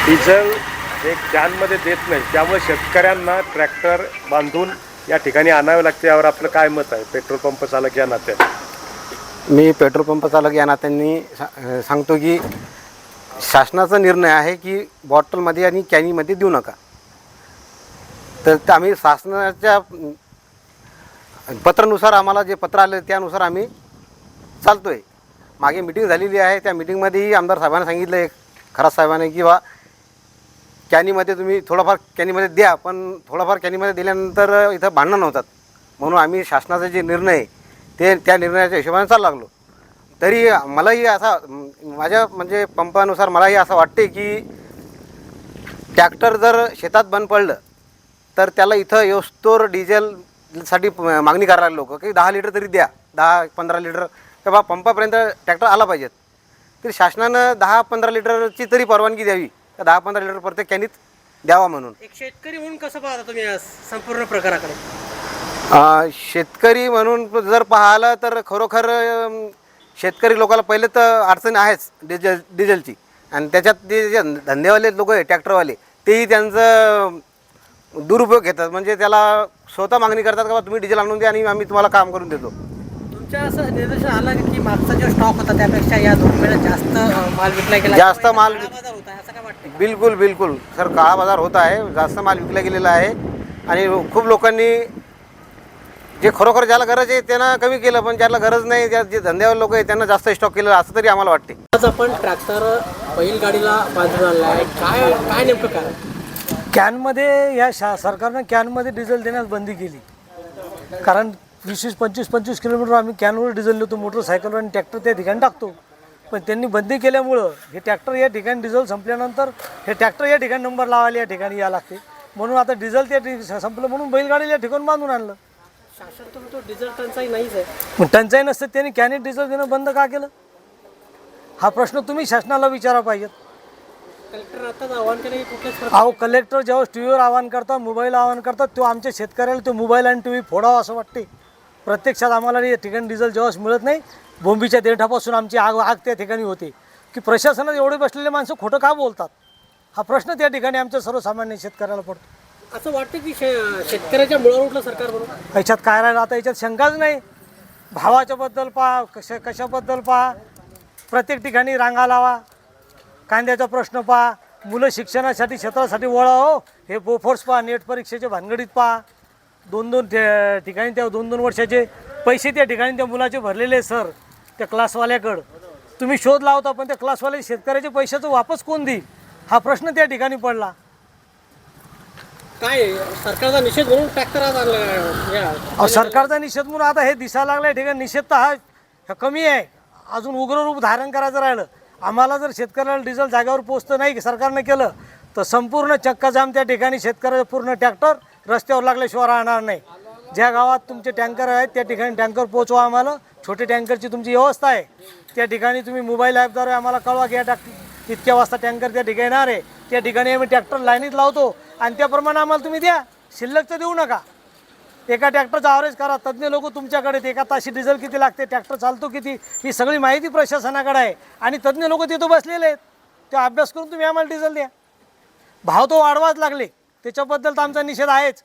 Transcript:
Diesel हे कॅनमध्ये देत नाही, त्यामुळे शेतकऱ्यांना ट्रॅक्टर बांधून या ठिकाणी आणावे लागते. यावर आपलं काय मत आहे पेट्रोल पंप चालक या नात्याने? मी पेट्रोल पंप चालक या नात्याने सांगतो की शासनाचा निर्णय आहे की बॉटलमध्ये आणि कॅनीमध्ये देऊ नका. तर आम्ही शासनाच्या पत्रानुसार आम्हाला जे पत्र आलं त्यानुसार आम्ही चालतो आहे. मागे मिटिंग झालेली आहे, त्या मिटिंगमध्येही आमदार साहेबांना सांगितलं आहे, खरात साहेबांनी, की बा कॅनीमध्ये तुम्ही थोडंफार कॅनीमध्ये द्या, पण थोडंफार कॅनीमध्ये दिल्यानंतर इथं भांडणं होतात. म्हणून आम्ही शासनाचा जे निर्णय ते त्या निर्णयाच्या हिशोबाने चालू लागलो. तरी मलाही असा माझ्या म्हणजे पंपानुसार मलाही असं वाटते की ट्रॅक्टर जर शेतात बंद पडलं तर त्याला इथं येऊस्तोवर डिझेलसाठी मागणी करायला लोक की 10 लिटर तरी द्या, 10-15 लिटर तेव्हा पंपापर्यंत ट्रॅक्टर आला पाहिजेत. तरी शासनानं 10-15 लिटरची तरी परवानगी द्यावी, 10-15 लिटर प्रत्येक कॅनीत द्यावा म्हणून. एक शेतकरी म्हणून कसं पाहता तुम्ही या संपूर्ण प्रकाराकडे? शेतकरी म्हणून जर पाहिलं तर खरोखर शेतकरी लोकांना पहिले तर अडचण आहेच डिझेलची. आणि त्याच्यात ते जे धंदेवाले लोक आहे ट्रॅक्टरवाले तेही त्यांचं दुरुपयोग घेतात. म्हणजे त्याला स्वतः मागणी करतात का तुम्ही डिझेल आणून द्या आणि आम्ही तुम्हाला काम करून देतो. तुमच्या असं निदर्शन आलं की मागचा जो स्टॉक होता त्यापेक्षा या 2 महिन्यात जास्त माल विकला गेला, जास्त माल बाजार होता असं काय वाटतं? बिलकुल सर, काळा बाजार होत आहे, जास्त माल विकला गेलेला आहे. आणि खूप लोकांनी जे खरोखर ज्याला गरज आहे त्यांना कमी केलं, पण ज्याला गरज नाही, जे धंद्यावर लोक आहेत त्यांना जास्त स्टॉक केलं असं तरी आम्हाला वाटते. आज आपण ट्रॅक्टर बैलगाडीला बांधून आणला आहे, काय नेमकं कारण? कॅनमध्ये या सरकारनं कॅनमध्ये डिझेल देण्यास बंदी केली. कारण 20-25 किलोमीटर आम्ही कॅनवर डिझेल नेतो, मोटरसायकलवर आणि ट्रॅक्टर त्या ठिकाणी टाकतो. पण त्यांनी बंदी केल्यामुळं हे ट्रॅक्टर या ठिकाणी डिझेल संपल्यानंतर हे ट्रॅक्टर या ठिकाणी नंबर लावायला या ठिकाणी या लागते. म्हणून आता डिझेल त्या संपलं म्हणून बैलगाडीला या ठिकाणी बांधून आणलं. शासन तुम्ही तो डिझेल टंचाई नाहीच आहे. मग टंचाई नसते त्यांनी कॅनीत डिझेल देणं बंद का केलं? हा प्रश्न तुम्ही शासनाला विचारा पाहिजेत. कलेक्टर आताच आव्हान केलं की कुठल्याच अहो, कलेक्टर जेव्हा टी व्हीवर आवाहन करतात, मोबाईल आवाहन करतात, तेव्हा आमच्या शेतकऱ्याला तो मोबाईल आणि टी व्ही फोडावा असं वाटते. प्रत्यक्षात आम्हाला या ठिकाणी डिझेल जेव्हा मिळत नाही, बोंबीच्या देठापासून आमची आग त्या ठिकाणी होते की प्रशासनात एवढे बसलेले माणसं खोटं का बोलतात, हा प्रश्न त्या ठिकाणी आमच्या सर्वसामान्य शेतकऱ्याला पडतो. असं वाटतं की शेतकऱ्याच्या मुळावर उठलं सरकार बरोबर. याच्यात काय राहिलं आता? याच्यात शंकाच नाही. भावाच्या बद्दल पहा, कशाबद्दल पहा, प्रत्येक ठिकाणी रांगा लावा. कांद्याचा प्रश्न पहा, मुलं शिक्षणासाठी क्षेत्रासाठी वळा. हो, हे बोफोर्स पहा, नेट परीक्षेच्या भानगडीत पहा, 2-2 ठिकाणी त्या 2-2 वर्षाचे पैसे त्या ठिकाणी त्या मुलाचे भरलेले सर त्या क्लासवाल्याकडं. तुम्ही शोध लावता, पण त्या क्लासवाले शेतकऱ्याच्या पैशाचं वापस कोण देईल, हा प्रश्न त्या ठिकाणी पडला. काय सरकारचा निषेध म्हणून ट्रॅक्टर आज आणला? सरकारचा निषेध म्हणून आता हे दिसायला लागलं ठिकाणी निषेध तर हा कमी आहे, अजून उग्र रूप धारण करायचं राहिलं. आम्हाला जर शेतकऱ्याला डिझेल जागेवर पोचतं नाही सरकारनं केलं तर संपूर्ण चक्काजाम त्या ठिकाणी शेतकऱ्याचं पूर्ण ट्रॅक्टर रस्त्यावर लागल्याशिवाय राहणार नाही. ज्या गावात तुमचे टँकर आहेत त्या ठिकाणी टँकर पोचवा आम्हाला. छोटे टँकरची तुमची व्यवस्था आहे त्या ठिकाणी तुम्ही मोबाईल ॲपद्वारे आम्हाला कळवा की या इतक्या वाजता टँकर त्या ठिकाणी येणार आहे, त्या ठिकाणी आम्ही ट्रॅक्टर लाईनीत लावतो आणि त्याप्रमाणे आम्हाला तुम्ही द्या. शिल्लकचं देऊ नका. एका ट्रॅक्टरचा ॲव्हरेज करा. तज्ज्ञ लोक तुमच्याकडे, एका ताशी डिझेल किती लागते, ट्रॅक्टर चालतो किती, ही सगळी माहिती प्रशासनाकडे आहे आणि तज्ज्ञ लोक तिथं बसलेले आहेत. ते अभ्यास करून तुम्ही आम्हाला डिझेल द्या. भाव तो वाढवाच लागले, त्याच्याबद्दल तर आमचा निषेध आहेच.